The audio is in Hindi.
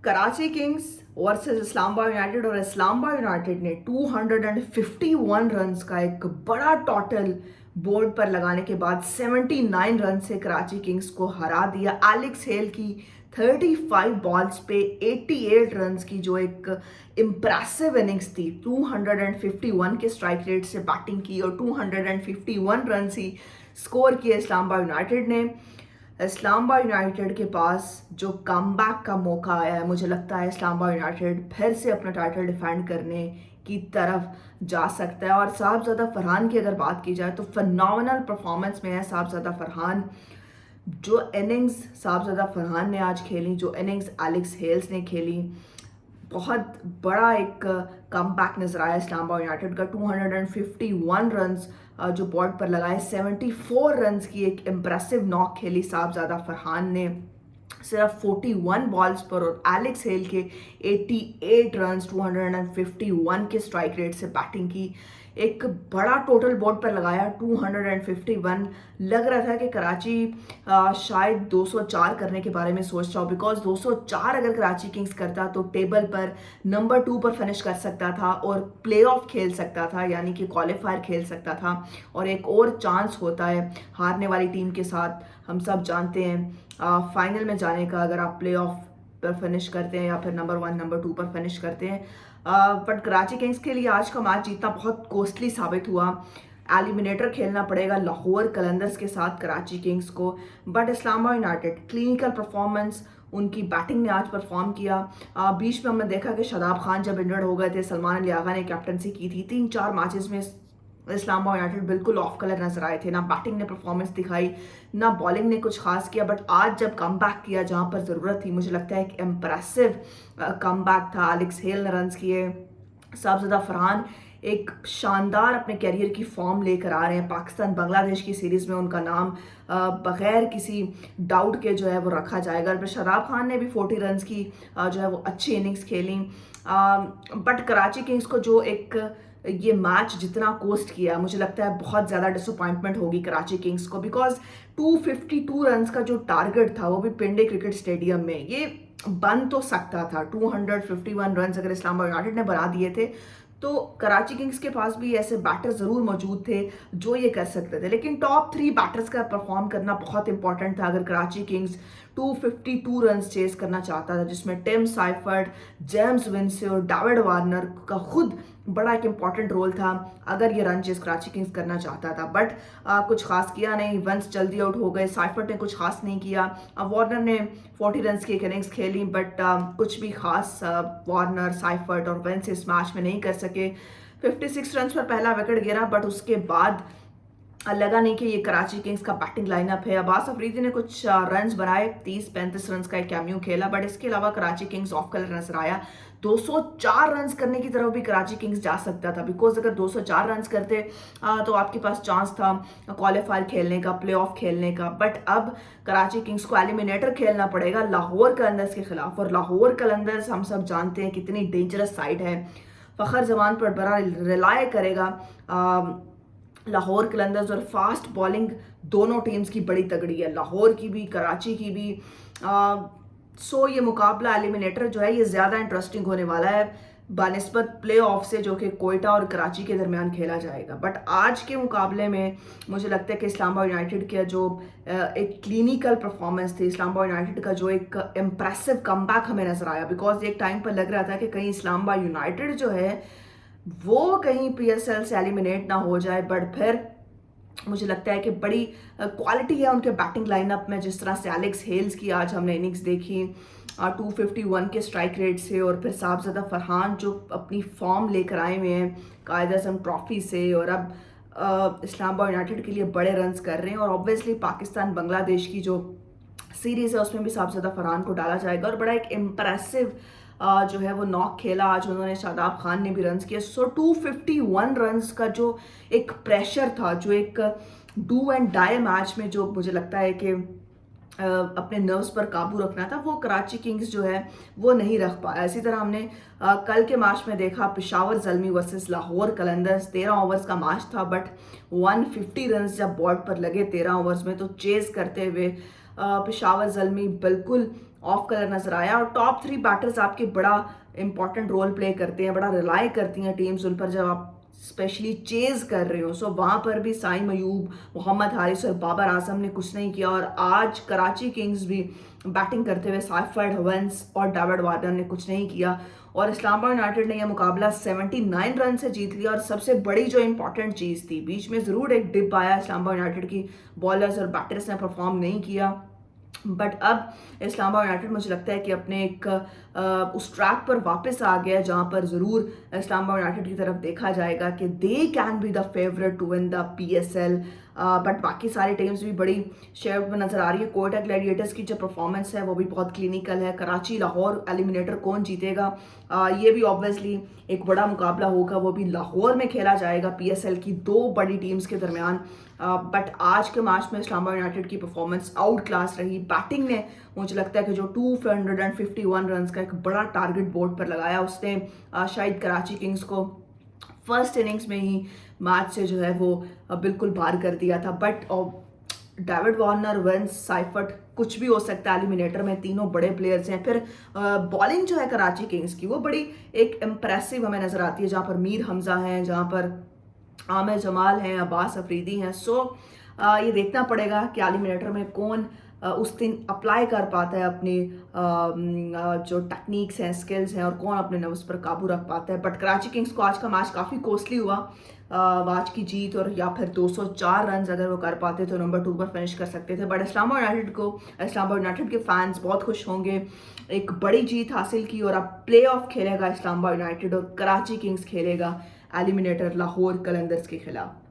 Karachi Kings versus Islamabad United और इस्लामाबाद यूनाइटेड ने 251 रन्स का एक बड़ा टोटल बोर्ड पर लगाने के बाद 79 रन से कराची किंग्स को हरा दिया। एलेक्स हेल की 35 बॉल्स पे 88 रन्स की जो एक इम्प्रेसिव इनिंग्स थी। 251 के स्ट्राइक रेट से बैटिंग की और 251 रन ही स्कोर किए इस्लामाबाद यूनाइटेड ने। इस्लामाबाद यूनाइटेड के पास जो कमबैक का मौका आया है, मुझे लगता है इस्लामाबाद यूनाइटेड फिर से अपना टाइटल डिफेंड करने की तरफ जा सकता है। और साहबजादा फरहान की अगर बात की जाए तो फिनोमिनल परफॉर्मेंस में है साहबजादा फरहान। जो इनिंग्स साहबजादा फरहान ने आज खेली, जो इनिंग्स एलेक्स हेल्स ने खेली, बहुत बड़ा एक कमबैक नजर आया इस्लामाबाद यूनाइटेड का। 251 रन्स जो बोर्ड पर लगाए, 74 रन्स की एक इम्प्रेसिव नॉक खेली साहबजादा फरहान ने सिर्फ 41 बॉल्स पर, और एलेक्स हेल के 88 रन्स 251 के स्ट्राइक रेट से बैटिंग की। एक बड़ा टोटल बोर्ड पर लगाया 251। लग रहा था कि कराची शायद 204 करने के बारे में सोच रहा हो, बिकॉज 204 अगर कराची किंग्स करता तो टेबल पर नंबर 2 पर फिनिश कर सकता था और प्ले ऑफ खेल सकता था, यानी कि क्वालिफायर खेल सकता था और एक और चांस होता है हारने वाली टीम के साथ। हम सब जानते हैं फाइनल में जाने का, अगर आप प्ले ऑफ पर फिनिश करते हैं या फिर नंबर 1 नंबर 2 पर फिनिश करते हैं। बट कराची किंग्स के लिए आज का मैच जीतना बहुत कॉस्टली साबित हुआ। एलिमिनेटर खेलना पड़ेगा लाहौर कलंदर्स के साथ कराची किंग्स को। But Islamabad United clinical performance, उनकी बैटिंग ने आज परफॉर्म किया। बीच में हमने देखा कि शादाब खान जब इंजर्ड हो गए थे, सलमान अली आगा ने कैप्टनसी की थी। 3-4 मैचेस में इस्लामाबाद यूनाइटेड बिल्कुल ऑफ कलर नजर आए थे। ना बैटिंग ने परफॉर्मेंस दिखाई, ना बॉलिंग ने कुछ खास किया। बट आज जब कम बैक किया जहां पर ज़रूरत थी, मुझे लगता है एक इम्प्रेसिव कम बैक था। एलेक्स हेल ने रन किए, साहबजादा फरहान एक शानदार अपने कैरियर की फॉर्म लेकर आ रहे हैं। पाकिस्तान बांग्लादेश की सीरीज में उनका नाम बगैर किसी डाउट के जो है वो रखा जाएगा। और शादाब खान ने भी 40 रन की जो है वो अच्छी इनिंग्स खेली। बट कराची किंग्स को जो एक ये मैच जितना कोस्ट किया, मुझे लगता है बहुत ज़्यादा डिसअपॉइंटमेंट होगी कराची किंग्स को, बिकॉज 252 रन का जो टारगेट था वो भी पिंडे क्रिकेट स्टेडियम में, ये बन तो सकता था। 251 रन अगर इस्लामाबाद यूनाइटेड ने बना दिए थे तो कराची किंग्स के पास भी ऐसे बैटर ज़रूर मौजूद थे जो ये कर सकते थे। लेकिन टॉप 3 बैटर्स का परफॉर्म करना बहुत इंपॉर्टेंट था अगर कराची किंग्स 252 रन चेस करना चाहता था, जिसमें टिम साइफर्ट, जेम्स विंसे और डेविड वार्नर का खुद बड़ा एक इंपॉर्टेंट रोल था अगर ये रन चेस कराची किंग्स करना चाहता था। बट कुछ खास किया नहीं, वंस जल्दी आउट हो गए। साइफर्ट ने कुछ खास नहीं किया। वार्नर ने 40 रन की एक इनिंग्स खेली, बट कुछ भी खास वार्नर, साइफर्ट और वेंस इस मैच में नहीं कर सके। 56 रन पर पहला विकेट गिरा, बट उसके बाद लगा नहीं कि ये कराची किंग्स का बैटिंग लाइनअप है। अब्बास अफरीदी ने कुछ रन्स बनाए, 30-35 रन का एक कैमियो खेला, बट इसके अलावा कराची किंग्स ऑफ कलर नजर आया। 204 रन करने की तरफ भी कराची किंग्स जा सकता था, बिकॉज अगर 204 रन करते तो आपके पास चांस था क्वालिफायर खेलने का, प्ले ऑफ खेलने का। बट अब कराची किंग्स को एलिमिनेटर खेलना पड़ेगा लाहौर कलंदर्स के खिलाफ, और लाहौर कलंदर्स हम सब जानते हैं कितनी डेंजरस साइड है। फ़खर जमान पर बड़ा रिलाय करेगा लाहौर कलंदर्स, और फास्ट बॉलिंग दोनों टीम्स की बड़ी तगड़ी है, लाहौर की भी कराची की भी। सो ये मुकाबला एलिमिनेटर जो है ये ज़्यादा इंटरेस्टिंग होने वाला है बानिस्बत प्ले ऑफ से, जो कि कोयटा और कराची के दरमियान खेला जाएगा। बट आज के मुकाबले में मुझे लगता है कि इस्लामाबाद यूनाइटेड के जो एक क्लिनिकल परफॉर्मेंस थी, इस्लामाबाद यूनाइटेड का जो एक इम्प्रेसिव कमबैक हमें नजर आया, बिकॉज एक टाइम पर लग रहा था कि कहीं इस्लामाबाद यूनाइटेड जो है वो कहीं पीएसएल से एलिमिनेट ना हो जाए। बट फिर मुझे लगता है कि बड़ी क्वालिटी है उनके बैटिंग लाइनअप में, जिस तरह से एलेक्स हेल्स की आज हमने इनिंग्स देखी 251 के स्ट्राइक रेट से, और फिर साहबजादा फरहान जो अपनी फॉर्म लेकर आए हुए हैं कायद आज़म ट्रॉफी से, और अब इस्लामाबाद यूनाइटेड के लिए बड़े रन्स कर रहे हैं। और ऑब्वियसली पाकिस्तान बांग्लादेश की जो सीरीज़ है उसमें भी साहबजादा फरहान को डाला जाएगा, और बड़ा एक इम्प्रेसिव जो है वो नॉक खेला आज उन्होंने। शादाब खान ने भी रन्स किए। सो 251 रन्स का जो एक प्रेशर था, जो एक डू एंड डाई मैच में जो मुझे लगता है कि अपने नर्व्स पर काबू रखना था, वो कराची किंग्स जो है वो नहीं रख पाया। इसी तरह हमने कल के मैच में देखा पेशावर ज़ल्मी वर्सेस लाहौर कलंदर्स, 13 ओवर्स का मैच था, बट 150 रन जब बोर्ड पर लगे 13 ओवर्स में, तो चेज करते हुए पेशावर ज़ल्मी बिल्कुल ऑफ कलर नजर आया। और टॉप 3 बैटर्स आपके बड़ा इंपॉर्टेंट रोल प्ले करते हैं, बड़ा रिलाई करती हैं टीम्स उन पर जब आप स्पेशली चेज कर रहे हो। सो वहाँ पर भी साइम अयूब, मोहम्मद हारिस और बाबर आजम ने कुछ नहीं किया। और आज कराची किंग्स भी बैटिंग करते हुए साइफर्ड हवंस और डेविड वार्नर ने कुछ नहीं किया। और इस्लामाबाद यूनाइटेड ने यह मुकाबला 79 रन से जीत लिया। और सबसे बड़ी जो इंपॉर्टेंट चीज़ थी, बीच में ज़रूर एक डिप आया, इस्लामाबाद यूनाइटेड की बॉलर्स और बैटर्स ने परफॉर्म नहीं किया, बट अब इस्लामाबाद यूनाइटेड मुझे लगता है कि अपने एक उस ट्रैक पर वापस आ गया जहां पर ज़रूर इस्लामाबाद यूनाइटेड की तरफ देखा जाएगा कि they can be the favourite to win the PSL। But बाकी सारी टीम्स भी बड़ी शेयर में नज़र आ रही है। कोयटा ग्लैडिएटर्स की जो परफॉर्मेंस है वो भी बहुत क्लिनिकल है। कराची लाहौर एलिमिनेटर कौन जीतेगा, ये भी ऑब्वियसली एक बड़ा मुकाबला होगा, वो भी लाहौर में खेला जाएगा PSL की 2 बड़ी टीम्स के दरमियान। बट आज के मैच में इस्लामाबाद यूनाइटेड की परफॉर्मेंस आउट क्लास रही। बैटिंग ने मुझे लगता है कि जो 251 रन का एक बड़ा टारगेट बोर्ड पर लगाया, उसने शायद कराची किंग्स को फर्स्ट इनिंग्स में ही मैच से जो है वो बिल्कुल बाहर कर दिया था। But David Warner, Vince, Seifert, कुछ भी हो सकता है एलिमिनेटर में, तीनों बड़े प्लेयर्स हैं। फिर बॉलिंग जो है कराची किंग्स की वो बड़ी एक इम्प्रेसिव हमें नजर आती है, जहाँ पर मीर हमजा हैं, जहाँ पर आमिर जमाल हैं, अब्बास अफरीदी हैं। सो ये देखना पड़ेगा कि एलिमिनेटर में कौन उस दिन अप्लाई कर पाता है अपनी जो टेक्निक्स हैं, स्किल्स हैं, और कौन अपने नफ्स पर काबू रख पाता है। बट कराची किंग्स को आज का मैच काफ़ी कॉस्टली हुआ, आज की जीत, और या फिर 204 रन अगर वो कर पाते तो नंबर 2 पर फिनिश कर सकते थे। बट इस्लामाबाद यूनाइटेड के फैंस बहुत खुश होंगे, एक बड़ी जीत हासिल की। और अब प्ले ऑफ खेलेगा इस्लामाबाद यूनाइटेड और कराची किंग्स खेलेगा एलिमिनेटर लाहौर कलंदर्स के खिलाफ।